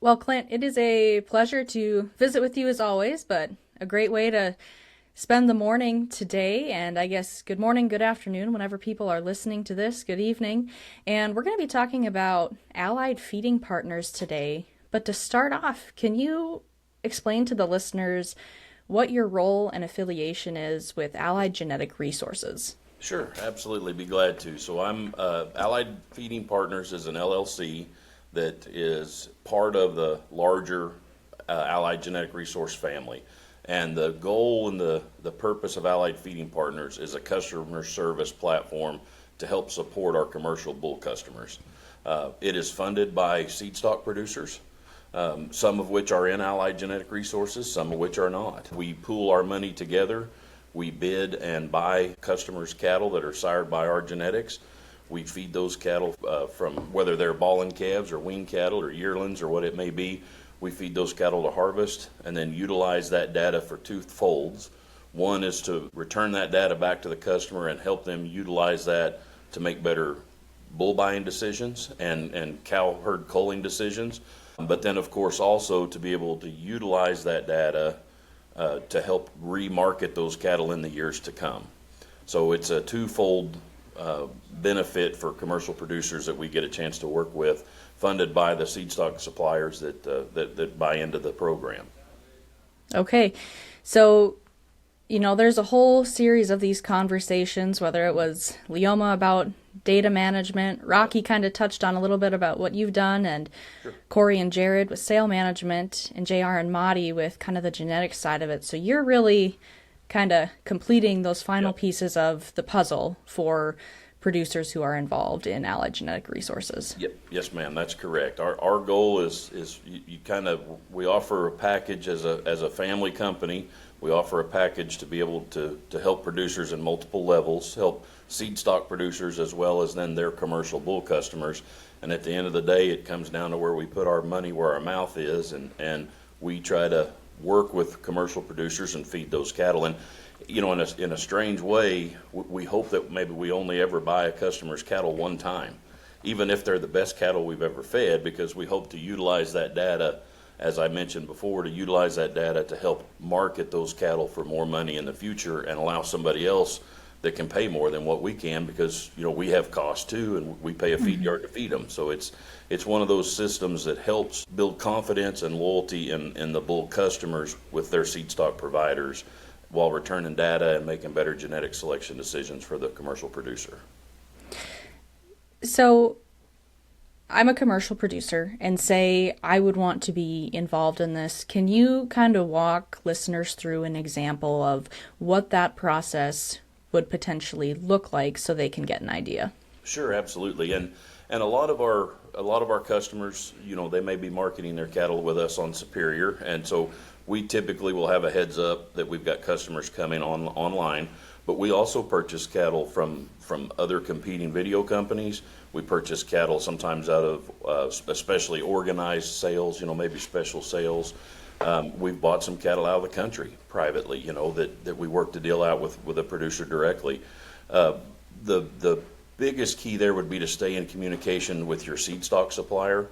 Well, Clint, it is a pleasure to visit with you as always, but a great way to spend the morning today. And I guess good morning, good afternoon, whenever people are listening to this, good evening. And we're going to be talking about allied feeding partners today. But to start off, can you explain to the listeners what your role and affiliation is with Allied Genetic Resources? Sure, absolutely. Be glad to. So I'm Allied Feeding Partners is an LLC that is part of the larger Allied Genetic Resource family. And the goal and the purpose of Allied Feeding Partners is a customer service platform to help support our commercial bull customers. It is funded by seedstock producers, some of which are in Allied Genetic Resources, some of which are not. We pool our money together. We bid and buy customers' cattle that are sired by our genetics. We feed those cattle from whether they're balling calves or wean cattle or yearlings or what it may be. We feed those cattle to harvest and then utilize that data for two folds. One is to return that data back to the customer and help them utilize that to make better bull buying decisions and cow herd culling decisions. But then, of course, also to be able to utilize that data to help remarket those cattle in the years to come. So it's a twofold benefit for commercial producers that we get a chance to work with, funded by the seedstock suppliers that buy into the program. Okay, so there's a whole series of these conversations, whether it was Leoma about data management, Rocky kind of touched on a little bit about what you've done, and Sure. Corey and Jared with sale management, and JR and Madi with kind of the genetic side of it. So you're really kind of completing those final Yep. pieces of the puzzle for producers who are involved in Allied Genetic Resources. Yep. Yes, ma'am. That's correct. Our goal is you kind of we offer a package as a family company. We offer a package to be able to help producers in multiple levels, help seed stock producers as well as then their commercial bull customers. And at the end of the day, it comes down to where we put our money where our mouth is, and we try to work with commercial producers and feed those cattle. And in a strange way, we hope that maybe we only ever buy a customer's cattle one time, even if they're the best cattle we've ever fed, because we hope to utilize that data, as I mentioned before, to utilize that data to help market those cattle for more money in the future and allow somebody else that can pay more than what we can, because we have costs too, and we pay a feed yard to feed them. So it's one of those systems that helps build confidence and loyalty in the bull customers with their seed stock providers, while returning data and making better genetic selection decisions for the commercial producer. So I'm a commercial producer, and say I would want to be involved in this. Can you kind of walk listeners through an example of what that process would potentially look like so they can get an idea? Sure, absolutely. And a lot of our customers, they may be marketing their cattle with us on Superior, and so we typically will have a heads up that we've got customers coming online. But we also purchase cattle from other competing video companies. We purchase cattle sometimes out of especially organized sales, maybe special sales. We've bought some cattle out of the country privately, that we work the deal out with a producer directly. The biggest key there would be to stay in communication with your seed stock supplier,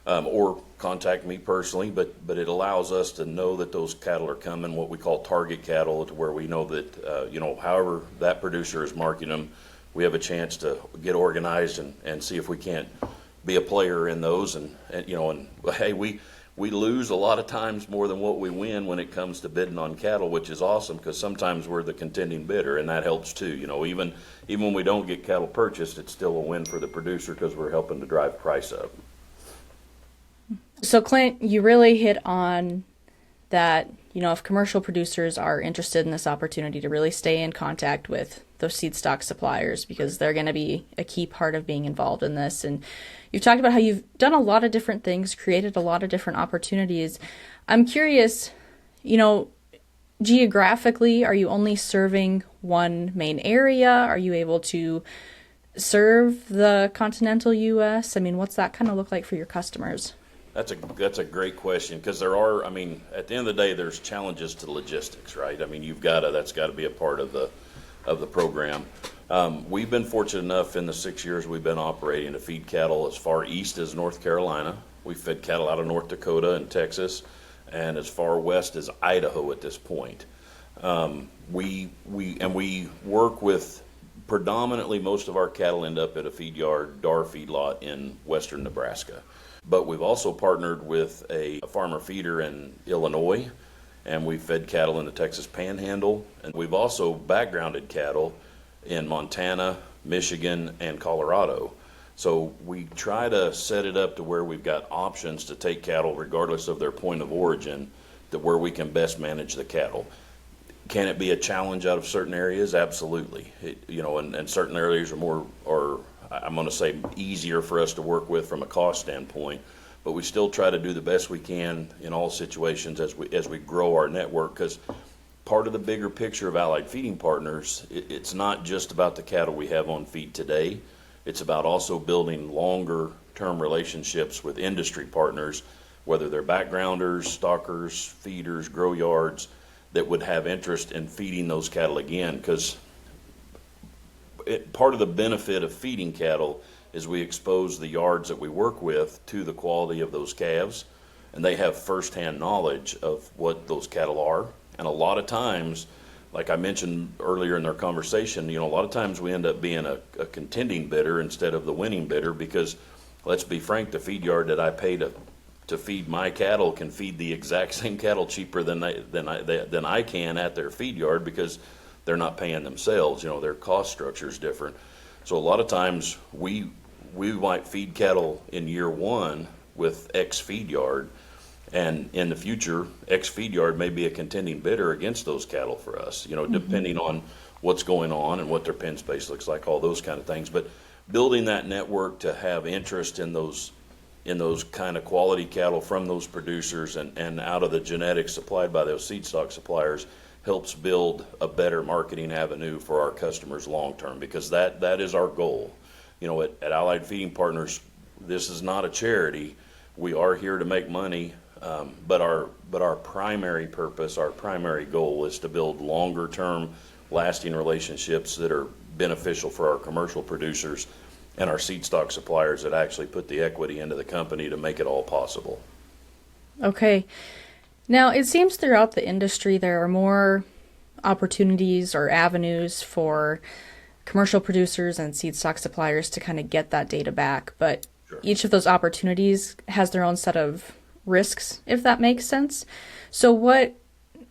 or contact me personally, but it allows us to know that those cattle are coming, what we call target cattle, to where we know that, however that producer is marketing them, we have a chance to get organized and see if we can't be a player in those. And hey, we lose a lot of times more than what we win when it comes to bidding on cattle, which is awesome, because sometimes we're the contending bidder, and that helps too. Even when we don't get cattle purchased, it's still a win for the producer because we're helping to drive price up. So Clint, you really hit on that, if commercial producers are interested in this opportunity to really stay in contact with those seed stock suppliers, because they're going to be a key part of being involved in this. And you've talked about how you've done a lot of different things, created a lot of different opportunities. I'm curious, geographically, are you only serving one main area? Are you able to serve the continental U.S.? I mean, what's that kind of look like for your customers? That's a great question, because there are, at the end of the day, there's challenges to logistics, right? That's got to be a part of the program. We've been fortunate enough in the 6 years we've been operating to feed cattle as far east as North Carolina, We fed cattle out of North Dakota and Texas, and as far west as Idaho at this point. We work with predominantly most of our cattle end up at a feed yard, Dar feedlot in western Nebraska. But we've also partnered with a farmer feeder in Illinois, and we've fed cattle in the Texas Panhandle, and we've also backgrounded cattle in Montana, Michigan, and Colorado. So we try to set it up to where we've got options to take cattle regardless of their point of origin, to where we can best manage the cattle. Can it be a challenge out of certain areas? Absolutely. And certain areas are more, or I'm going to say, easier for us to work with from a cost standpoint. But we still try to do the best we can in all situations as we grow our network, because part of the bigger picture of Allied Feeding Partners, it's not just about the cattle we have on feed today. It's about also building longer term relationships with industry partners, whether they're backgrounders, stockers, feeders, grow yards, that would have interest in feeding those cattle again. Because part of the benefit of feeding cattle is we expose the yards that we work with to the quality of those calves, and they have firsthand knowledge of what those cattle are. And a lot of times, like I mentioned earlier in our conversation, a lot of times we end up being a contending bidder instead of the winning bidder, because let's be frank, the feed yard that I pay to feed my cattle can feed the exact same cattle cheaper than I can at their feed yard, because they're not paying themselves. Their cost structure is different. So a lot of times we might feed cattle in year one with X feed yard, and in the future, X feed yard may be a contending bidder against those cattle for us, depending on what's going on and what their pen space looks like, all those kind of things. But building that network to have interest in those kind of quality cattle from those producers and out of the genetics supplied by those seed stock suppliers helps build a better marketing avenue for our customers long term, because that is our goal. At Allied Feeding Partners, this is not a charity. We are here to make money, but our primary purpose, our primary goal, is to build longer term lasting relationships that are beneficial for our commercial producers and our seed stock suppliers that actually put the equity into the company to make it all possible. Okay. Now, it seems throughout the industry there are more opportunities or avenues for commercial producers and seed stock suppliers to kind of get that data back, but Sure. Each of those opportunities has their own set of risks, if that makes sense. So what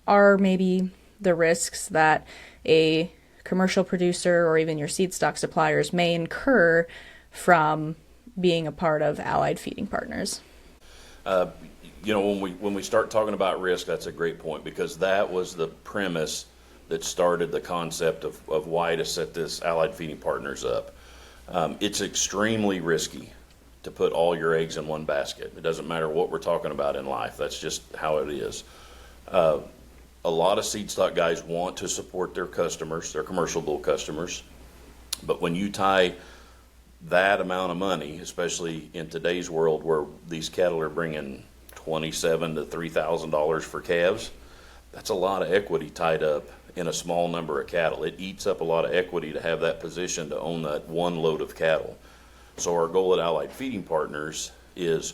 are maybe the risks that a commercial producer or even your seed stock suppliers may incur from being a part of Allied Feeding Partners? When we start talking about risk, that's a great point, because that was the premise that started the concept of why to set this Allied Feeding Partners up. It's extremely risky to put all your eggs in one basket. It doesn't matter what we're talking about in life. That's just how it is. A lot of seed stock guys want to support their customers, their commercial bull customers, but when you tie that amount of money, especially in today's world where these cattle are bringing $2,700 to $3,000 for calves, that's a lot of equity tied up in a small number of cattle. It eats up a lot of equity to have that position to own that one load of cattle. So our goal at Allied Feeding Partners is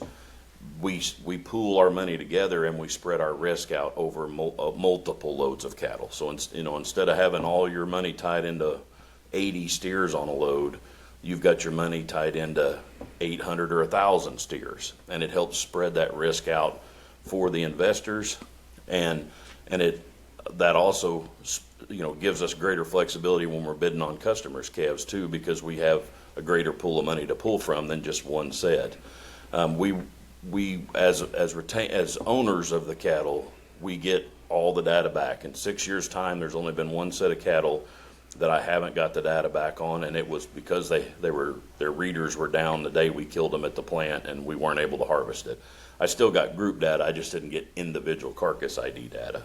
we pool our money together and we spread our risk out over multiple loads of cattle. So instead of having all your money tied into 80 steers on a load, you've got your money tied into 800 or 1,000 steers, and it helps spread that risk out for the investors, and that also gives us greater flexibility when we're bidding on customers' calves too, because we have a greater pool of money to pull from than just one set. We as owners of the cattle, we get all the data back. In 6 years' time, there's only been one set of cattle that I haven't got the data back on, and it was because their readers were down the day we killed them at the plant and we weren't able to harvest it. I still got group data, I just didn't get individual carcass ID data.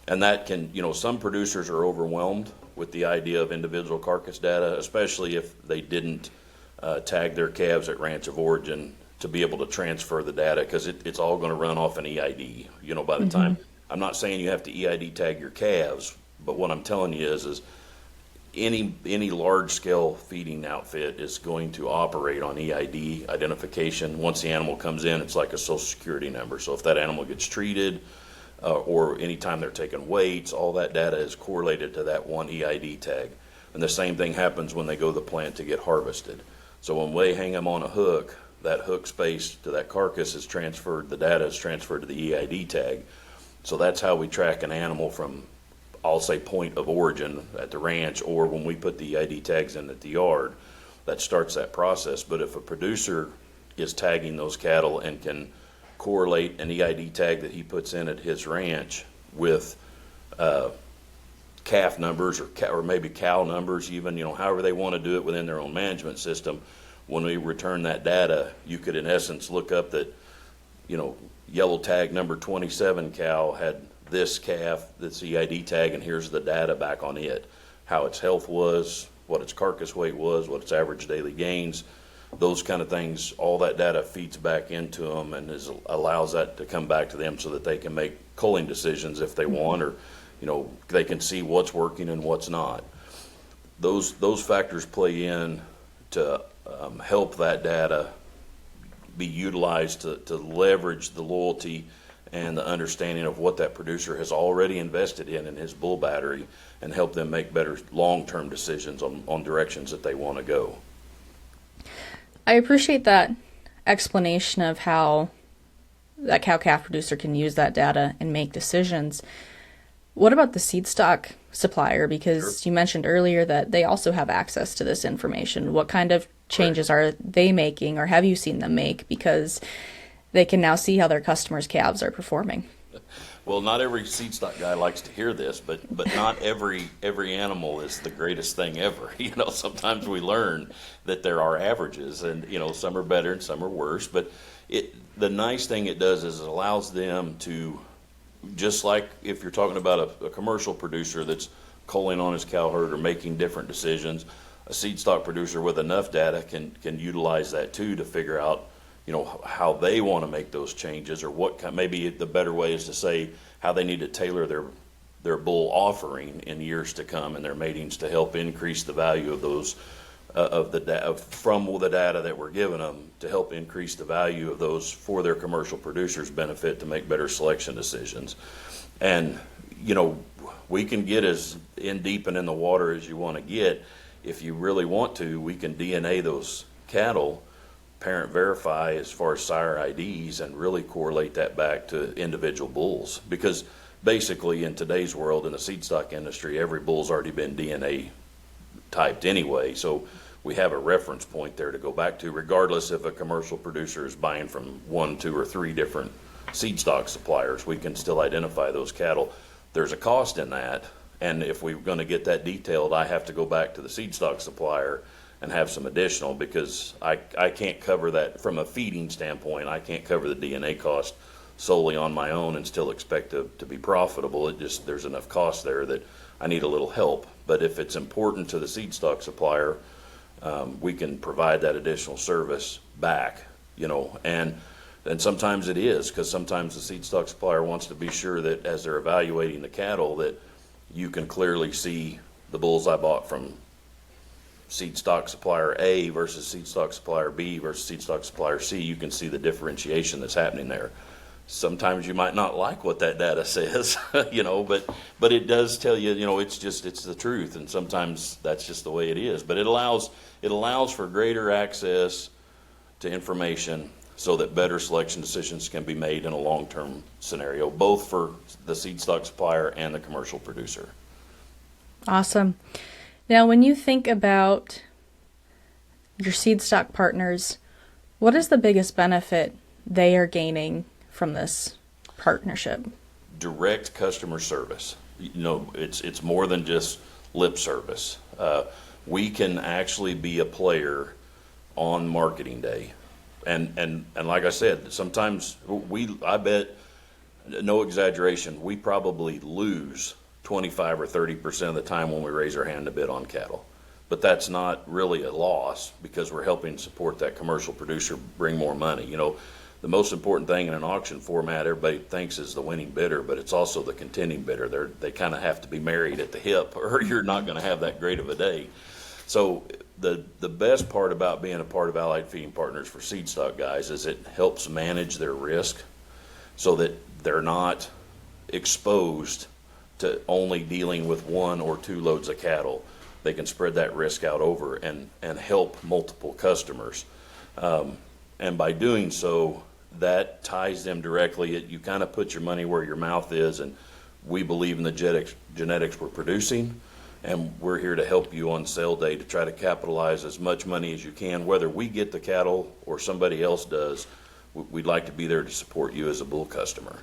And that can, some producers are overwhelmed with the idea of individual carcass data, especially if they didn't tag their calves at ranch of origin to be able to transfer the data, because it's all going to run off an EID. By the time, I'm not saying you have to EID tag your calves, but what I'm telling you is any large scale feeding outfit is going to operate on EID identification. Once the animal comes in, it's like a social security number. So if that animal gets treated, or anytime they're taking weights, all that data is correlated to that one EID tag. And the same thing happens when they go to the plant to get harvested. So when we hang them on a hook, that hook space to that carcass is transferred, the data is transferred to the EID tag. So that's how we track an animal from, I'll say, point of origin at the ranch, or when we put the EID tags in at the yard. That starts that process. But if a producer is tagging those cattle and can correlate an EID tag that he puts in at his ranch with calf numbers or maybe cow numbers, even, however they want to do it within their own management system, when we return that data, you could in essence look up that, yellow tag number 27 cow had this calf, this EID tag, and here's the data back on it, how its health was, what its carcass weight was, what its average daily gains, those kind of things. All that data feeds back into them and allows that to come back to them so that they can make culling decisions if they want, or they can see what's working and what's not. Those factors play in to help that data be utilized to leverage the loyalty and the understanding of what that producer has already invested in his bull battery, and help them make better long-term decisions on directions that they want to go. I appreciate that explanation of how that cow-calf producer can use that data and make decisions. What about the seed stock supplier? Because Sure. You mentioned earlier that they also have access to this information. What kind of changes are they making, or have you seen them make? Because they can now see how their customers' calves are performing. Well, not every seed stock guy likes to hear this, but not every animal is the greatest thing ever. Sometimes we learn that there are averages, and some are better and some are worse. But the nice thing it does is it allows them to, just like if you're talking about a commercial producer that's culling on his cow herd or making different decisions, a seed stock producer with enough data can utilize that too to figure out how they want to make those changes, or maybe the better way is to say how they need to tailor their bull offering in years to come and their matings to help increase the value of those from the data that we're giving them, to help increase the value of those for their commercial producers' benefit, to make better selection decisions. And we can get as in deep and in the water as you want to get. If you really want to, we can DNA those cattle, parent verify as far as sire IDs, and really correlate that back to individual bulls. Because basically in today's world, in the seed stock industry, every bull's already been DNA typed anyway. So we have a reference point there to go back to, regardless if a commercial producer is buying from 1, 2, or 3 different seed stock suppliers. We can still identify those cattle. There's a cost in that, and if we're going to get that detailed, I have to go back to the seed stock supplier and have some additional, because I can't cover that from a feeding standpoint. I can't cover the DNA cost solely on my own and still expect to be profitable. There's enough cost there that I need a little help. But if it's important to the seed stock supplier, we can provide that additional service back, and sometimes it is, because sometimes the seed stock supplier wants to be sure that as they're evaluating the cattle, that you can clearly see the bulls I bought from seed stock supplier A versus seed stock supplier B versus seed stock supplier C. You can see the differentiation that's happening there. Sometimes you might not like what that data says, but it does tell you, it's the truth, and sometimes that's just the way it is. But it allows for greater access to information so that better selection decisions can be made in a long-term scenario, both for the seed stock supplier and the commercial producer. Awesome. Now, when you think about your seed stock partners, what is the biggest benefit they are gaining from this partnership? Direct customer service. It's more than just lip service. We can actually be a player on marketing day, and like I said, sometimes I bet, no exaggeration, we probably lose 25 or 30% of the time when we raise our hand to bid on cattle. But that's not really a loss, because we're helping support that commercial producer bring more money. the most important thing in an auction format, everybody thinks is the winning bidder, but it's also the contending bidder. They kind of have to be married at the hip, or you're not going to have that great of a day. So the best part about being a part of Allied Feeding Partners for seedstock guys is it helps manage their risk so that they're not exposed to only dealing with 1 or 2 loads of cattle. They can spread that risk out over and help multiple customers. And by doing so, that ties them directly. You kind of put your money where your mouth is, and we believe in the genetics we're producing, and we're here to help you on sale day to try to capitalize as much money as you can. Whether we get the cattle or somebody else does, we'd like to be there to support you as a bull customer.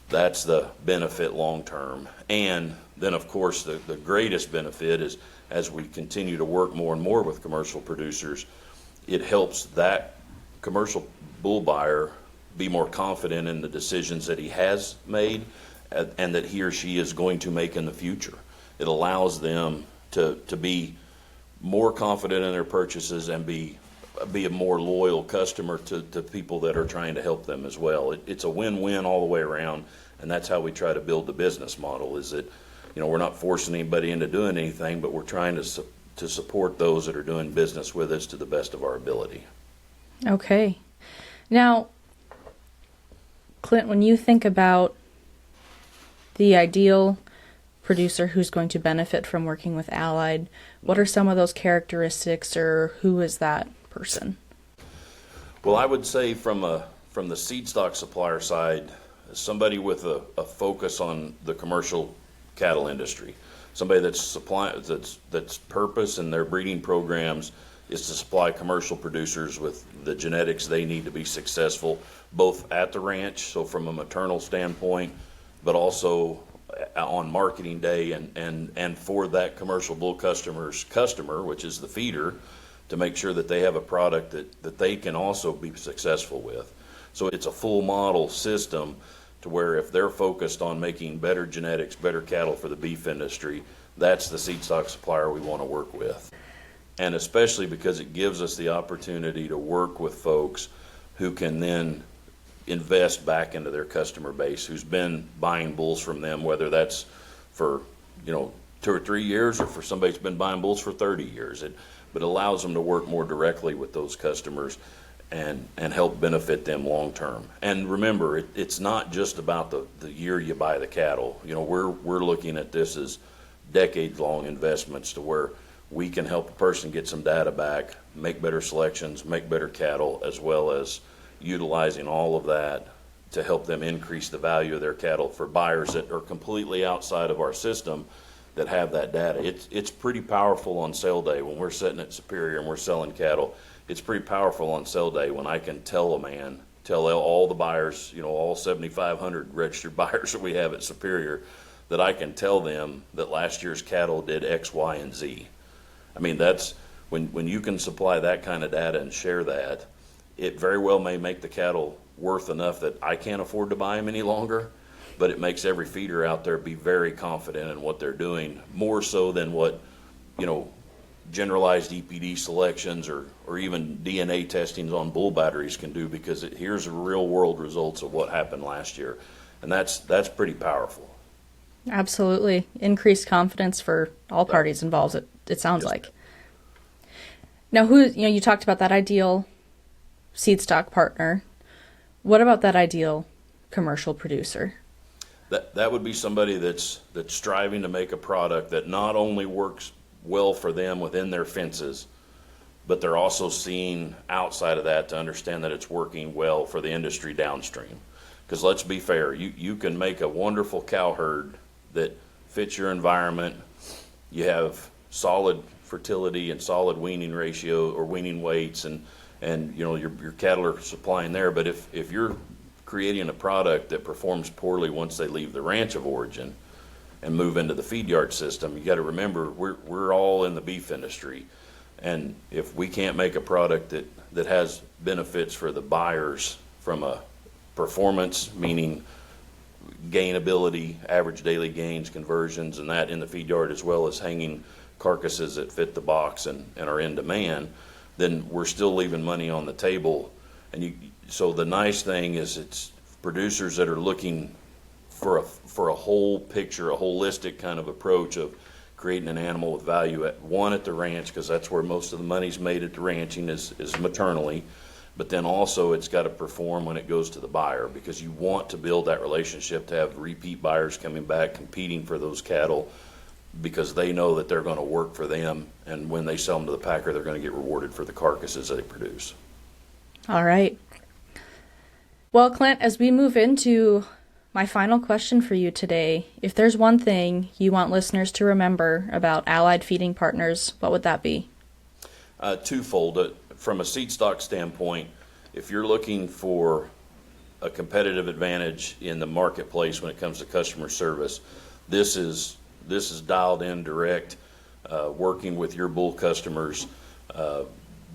That's the benefit long term. And then, of course, the greatest benefit is as we continue to work more and more with commercial producers, it helps that commercial bull buyer be more confident in the decisions that he has made and that he or she is going to make in the future. It allows them to be more confident in their purchases and be a more loyal customer to people that are trying to help them as well. It's a win-win all the way around, and that's how we try to build the business model. Is that, we're not forcing anybody into doing anything, but we're trying to support those that are doing business with us to the best of our ability. Okay. Now, Clint, when you think about the ideal producer who's going to benefit from working with Allied, what are some of those characteristics, or who is that person? Well, I would say from the seed stock supplier side, somebody with a focus on the commercial cattle industry, somebody that's purpose in their breeding programs is to supply commercial producers with the genetics they need to be successful, both at the ranch, so from a maternal standpoint, but also on marketing day and for that commercial bull customer, which is the feeder, to make sure that they have a product that they can also be successful with. So it's a full model system to where if they're focused on making better genetics, better cattle for the beef industry, that's the seed stock supplier we want to work with. And especially because it gives us the opportunity to work with folks who can then invest back into their customer base who's been buying bulls from them, whether that's for 2 or 3 years or for somebody who's been buying bulls for 30 years. But it allows them to work more directly with those customers and help benefit them long term. And remember, it's not just about the year you buy the cattle. We're looking at this as decades-long investments to where we can help a person get some data back, make better selections, make better cattle, as well as utilizing all of that to help them increase the value of their cattle for buyers that are completely outside of our system that have that data. It's pretty powerful on sale day when we're sitting at Superior and we're selling cattle. It's pretty powerful on sale day when I can tell all the buyers, all 7,500 registered buyers that we have at Superior, that I can tell them that last year's cattle did X, Y, and Z. I mean, that's when you can supply that kind of data and share that, it very well may make the cattle worth enough that I can't afford to buy them any longer, but it makes every feeder out there be very confident in what they're doing, more so than what, generalized EPD selections or even DNA testings on bull batteries can do, because here's the real world results of what happened last year. And that's pretty powerful. Absolutely. Increased confidence for all parties involved, it sounds like. Now, you talked about that ideal seed stock partner. What about that ideal commercial producer? That would be somebody that's striving to make a product that not only works well for them within their fences, but they're also seeing outside of that to understand that it's working well for the industry downstream. Because let's be fair, you can make a wonderful cow herd that fits your environment. You have solid fertility and solid weaning ratio or weaning weights, and your cattle are supplying there. But if you're creating a product that performs poorly once they leave the ranch of origin and move into the feed yard system, you got to remember we're all in the beef industry, and if we can't make a product that has benefits for the buyers from a performance, meaning gainability, average daily gains, conversions, and that in the feed yard, as well as hanging carcasses that fit the box and are in demand, then we're still leaving money on the table. And so the nice thing is it's producers that are looking for a whole picture, a holistic kind of approach of creating an animal with value at the ranch, because that's where most of the money's made at the ranching is maternally. But then also it's got to perform when it goes to the buyer, because you want to build that relationship to have repeat buyers coming back, competing for those cattle, because they know that they're going to work for them, and when they sell them to the packer, they're going to get rewarded for the carcasses they produce. All right. Well, Clint, as we move into my final question for you today, if there's one thing you want listeners to remember about Allied Feeding Partners, what would that be? Twofold. From a seedstock standpoint, if you're looking for a competitive advantage in the marketplace when it comes to customer service, this is dialed in direct, working with your bull customers,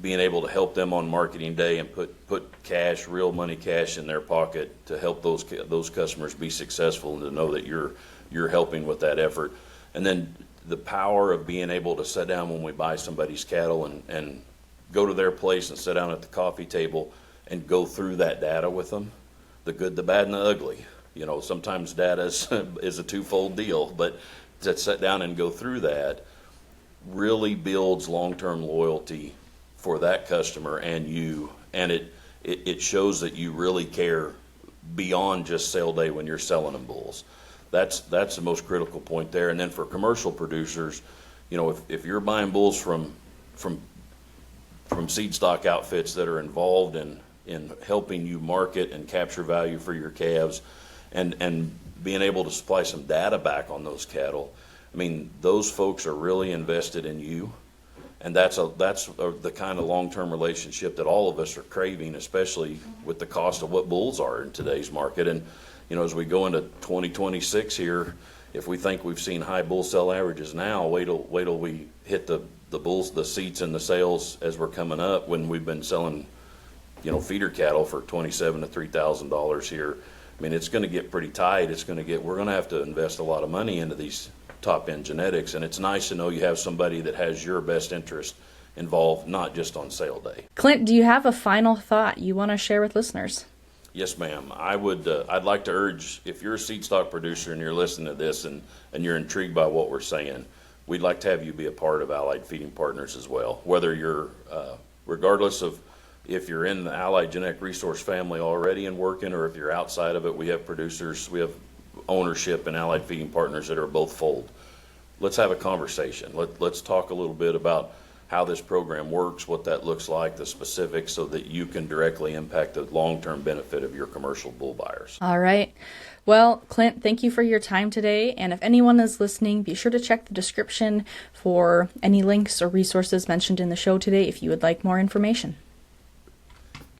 being able to help them on marketing day and put cash, real money cash in their pocket to help those customers be successful, and to know that you're helping with that effort. And then the power of being able to sit down when we buy somebody's cattle and go to their place and sit down at the coffee table and go through that data with them, the good, the bad, and the ugly. Sometimes data is a twofold deal, but to sit down and go through that really builds long-term loyalty for that customer and you, and it shows that you really care beyond just sale day when you're selling them bulls. That's the most critical point there. And then for commercial producers, if you're buying bulls from seedstock outfits that are involved in helping you market and capture value for your calves, and being able to supply some data back on those cattle, I mean, those folks are really invested in you, and that's the kind of long-term relationship that all of us are craving, especially with the cost of what bulls are in today's market. And as we go into 2026 here, if we think we've seen high bull sell averages now, wait till we hit the bulls, the seats and the sales as we're coming up, when we've been selling feeder cattle for $2,700 to $3,000 here. I mean, it's going to get pretty tight. We're going to have to invest a lot of money into these top end genetics, and it's nice to know you have somebody that has your best interest involved, not just on sale day. Clint, do you have a final thought you want to share with listeners? Yes, ma'am. I'd like to urge, if you're a seedstock producer and you're listening to this and you're intrigued by what we're saying, we'd like to have you be a part of Allied Feeding Partners as well. Whether you're, regardless of if you're in the Allied Genetic Resource family already and working, or if you're outside of it, we have ownership in Allied Feeding Partners that are both fold. Let's have a conversation. Let's talk a little bit about how this program works, what that looks like, the specifics, so that you can directly impact the long-term benefit of your commercial bull buyers. All right. Well, Clint, thank you for your time today. And if anyone is listening, be sure to check the description for any links or resources mentioned in the show today if you would like more information.